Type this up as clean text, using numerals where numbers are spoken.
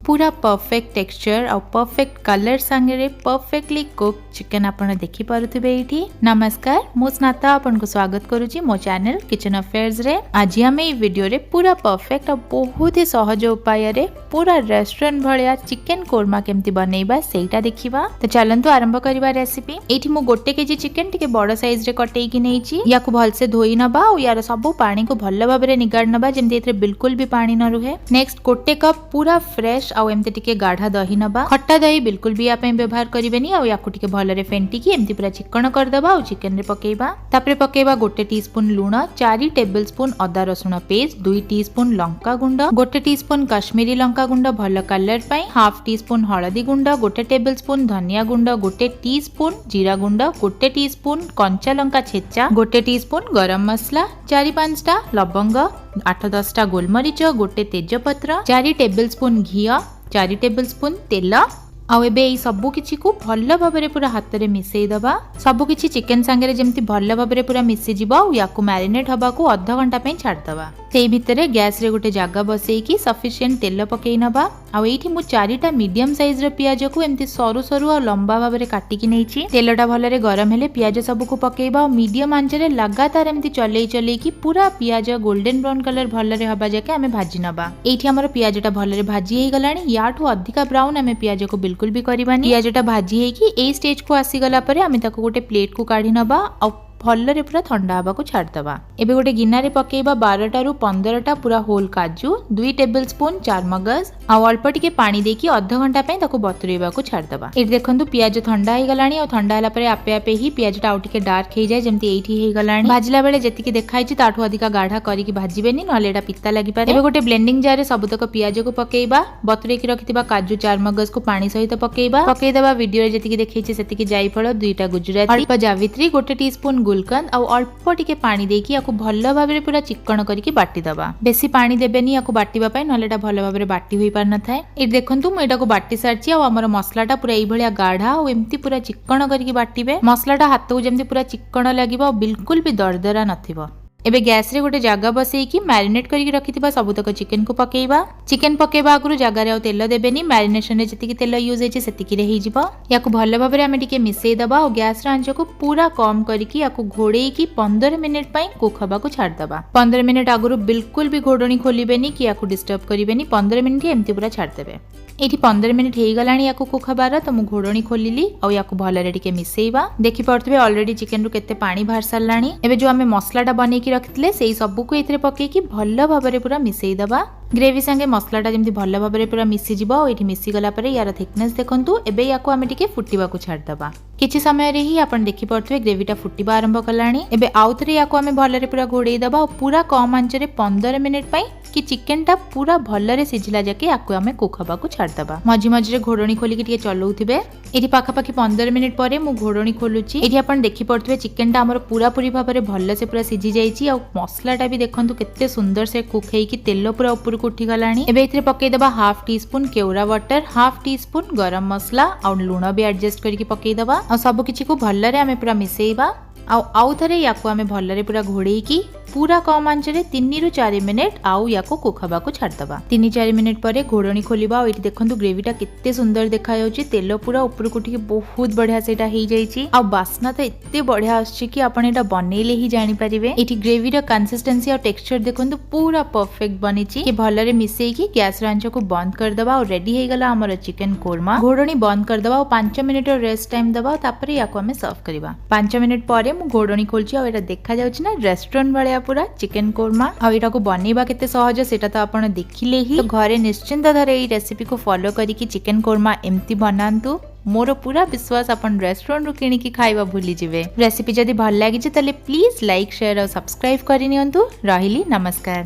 पूरा perfect texture और perfect colour संगे परफेक्टली कुक चिकन आपण देखि पारुथिबे एठी। नमस्कार, मु स्नाता आपन को स्वागत करूची मो चैनल किचन अफेयर्स रे। आज हम ए वीडियो रे पूरा परफेक्ट और बहुत ही सहज उपाय रे पूरा रेस्टोरेंट भलिया चिकन कोरमा केमती बनेइबा सेटा देखिबा। तो चलंतु आरंभ करिबा रेसिपी। एठी मु 1 केजी चिकन टिके बड़ साइज रे कटेई कि नेइची। याकू भलसे धोई नबा और यार सब पानी को भल्ल भाबरे निगाड नबा जेमती एथरे बिल्कुल भी पानी न रुहे। नेक्स्ट 1 कप पूरा फ्रेश आउ एमती टिके गाढ़ा दही नबा। खट्टा दही बिल्कुल भी आप व्यवहार करिवेनी आउ याकू टिके भलरे फेंटी की एमती पूरा चिकन कर दबा आउ चिकन रे पकेइबा। तापरे पकेइबा 1 टीस्पून लूण, 4 टेबलस्पून अदा रसुण पेस्ट, 2 टीस्पून लंका गुंड, 1 टीस्पून कश्मीरी लंका गुंड भल कलर पई, हाफ टीस्पून हळदी गुंड, 1 टेबलस्पून धनिया गुंड, 1 टीस्पून जीरा गुंड, 1 टीस्पून कंचा लंका छेचा, 1 टीस्पून गरम मसला, 4-5 टा लवंग, 8-10 टा गोलमरीच, 1 तेजपत्र, 4 टेबलस्पून घी, 4 टेबलस्पून तेल। आउ एबे एई सबु किछि को भल्ल भाबरे पूरा हाथ रे मिसेई दबा। सबु किछि चिकन संगे जेमती भल्ल भाबरे पूरा मिसि जिवो आउ याकू मैरिनेट हबा को आधा घंटा पे छाड़ दबा। सेई भितरे गैस रे गोटे जागा बसेई की सफिशिएंट तेल पकेई नबा। आउ एठी मु 4टा मीडियम साइज रो पियाज को एमती सरू सरू आ लंबा भाबरे काटी की नेइछि। तेलटा भलरे गरम हेले पियाज सबु को पकेइबा और मीडियम आंच रे लगातार एमती चलेई चलेई की पूरा पियाज गोल्डन ब्राउन कलर भलरे हबा जाके हमें भाजी नबा। एठी हमर पियाजटा भलरे भाजी हेई गलानी। याठू अधिका ब्राउन हमें पियाज को बिल्कुल भी करिबानी। पियाजटा भाजी हेई की ए स्टेज को आसी गला परे हमें ताको गोटे प्लेट को काढी नबा और भलरे पूरा ठंडा हबा को छाड़ दबा। एबे गोटे गिन्ना रे पकेइबा 12 रु 15 पूरा होल काजू, 2 टेबलस्पून चारमगज आ अल्प टिके पानी देकी आधा घंटा पे ताको बतुरेबा को छाड़ दबा। एठी देखंतु पियाज ठंडा हे गलानी और ठंडा हला परे आपे आपे ही पियाजटा आउ टिके डार्क हे जाय जेमती एठी हे गलानी। भाजिला बेले जेतिकी देखाई छि ताठू अधिका गाढ़ा करी की भाजीबेनी नले एटा पित्ता लागि पारे। एबे गोटे ब्लेंडिंग जार रे सबतक पियाज को पकेइबा, बतुरे की रखितिबा काजू चारमगज को पानी सहित पकेइबा। पकेइ दबा वीडियो रे जेतिकी देखै छि सेतिकी जायफळ, 2टा गुजराती, अल्प जावित्री, 1 टीस्पून गुलकंद और अल्प टिके पानी देकी याकू भल्ल भाबरे पूरा चिकन करके बाटी दबा। बेसी पानी देबेनी याकू बाटीबा पय नले एटा भल्ल भाबरे बाटी होई पार न थाए। ए देखंतु मु एटा को बाटी सारची आ हमर मसलाटा पूरा एई भलिया गाढ़ा और एम्ति पूरा चिकन करके बाटीबे। मसलाटा हाथो जेमति पूरा चिकन लागिबो और बिल्कुल भी दरदरा नथिबो। एबे गैस रे गोटे जागा बसेई की मैरिनेट करके रखिथिबा सबुतक चिकन को पकेइबा। चिकन पकेइबा आगुरु जागा रे आ तेल देबेनी। मैरिनेशन रे जतिकी तेल यूज हेछि सेतिकी रे हेइ जिवो। याकू भल्ल भाबरे हमें टिके मिसेई दबा और गैस रे आंच को पूरा कम करके याकू घोड़ेई की 15 मिनिट पई कुक हबा को छाड़ दबा। 15 मिनिट आगुरु बिल्कुल भी घोड़णी खोलिबेनी कि याकू डिस्टर्ब करिबेनी। 15 मिनिट एम्ति पूरा छाड़ देबे। एठी 15 मिनिट हेइ गलानी याकू कुक हबार तो मु घोड़णी खोलिली और याकू भलरे टिके मिसेइबा। देखि पड़थबे ऑलरेडी चिकन रु केते पानी बाहर सारलानी। एबे जो हमें मसलाटा बनै की रखितले सेई सबु को एथरे पके की भल्ल भाबरे पूरा मिसेई दबा। ग्रेवी संगे मसलाटा जेमति भल्ल भाबरे पूरा मिसि जिवो और एठी मिसि गला परे यार थिकनेस देखंतु। एबे याकू हमें टिके फुटिबा को छाड़ दबा। किछि समय रे ही आपण देखि पड़थबे ग्रेवीटा फुटिबा आरंभ कलानी। एबे आउथरे याकू हमें भलरे पूरा घोड़ेई दबा और पूरा कम आंच रे 15 मिनिट पई कि चिकनटा पूरा भलरे सिझिला जाके याकू हमें कुक हबा को छाड़ दबा। मझी मझी रे घोड़णी खोली की टिके चलौथिबे। एठी पाखा पाखी 15 मिनिट परे मु घोड़णी खोलुची। एठी आपण देखि पड़थबे चिकनटा हमर पूरा पूरी भाबरे भल्ल से पूरा सिझि जाईची और मसलाटा भी देखंतु केते सुंदर से कुक हेई कि तेल पूरा ऊपर को उठी गलानी। एबे एथरे पकेइ दबा हाफ टीस्पून केवड़ा बटर, हाफ टीस्पून गरम मसला और लूण भी एडजस्ट करके पकेइ दबा और सब किछि को भल्लरे हमें पूरा मिसेइबा। आउ थरे याकू हमें भल्लरे पूरा घोड़ेई की पूरा कम आंच रे 3 रु 4 मिनिट आउ याकू कुक हबा को छाड़ दबा। 3-4 मिनिट परे घोड़णी खोलिबा और एठी देखंतु ग्रेवीटा केते सुंदर देखा जाउची। तेल पूरा ऊपर को उठी बहुत बढ़िया सेटा हेइ जाईची आ बास्ना तो एते बढ़िया आछी कि आपण एटा बनेले ही जानि परिबे। एठी ग्रेवी रो कंसिस्टेंसी और टेक्सचर देखंतु पूरा परफेक्ट बनिची कि भलरे मिसेई की गैस रो आंच को बंद कर दबा और रेडी हेइ गला हमर चिकन कोरमा। घोड़णी बंद कर दबा और 5 मिनिट रो रेस्ट टाइम दबा तापरे याकू हमें सर्व करबा। 5 मिनिट परे मु घोड़णी खोलची और एटा देखा जाउची ना रेस्टोरेंट वाला पूरा चिकन कोरमा। आ एटा को बनेबा केते सहज सेटा तो आपण देखिले ही। तो घरे निश्चिंत धरे एई रेसिपी को फॉलो करी कि चिकन कोरमा एम्ति बनांतु। मोर पूरा विश्वास अपन रेस्टोरेंट रु किनी की खाइबा भूली जिवे। रेसिपी जदी भल लागि जे तले प्लीज लाइक शेयर और सब्सक्राइब करि नियंतु। रहिली नमस्कार।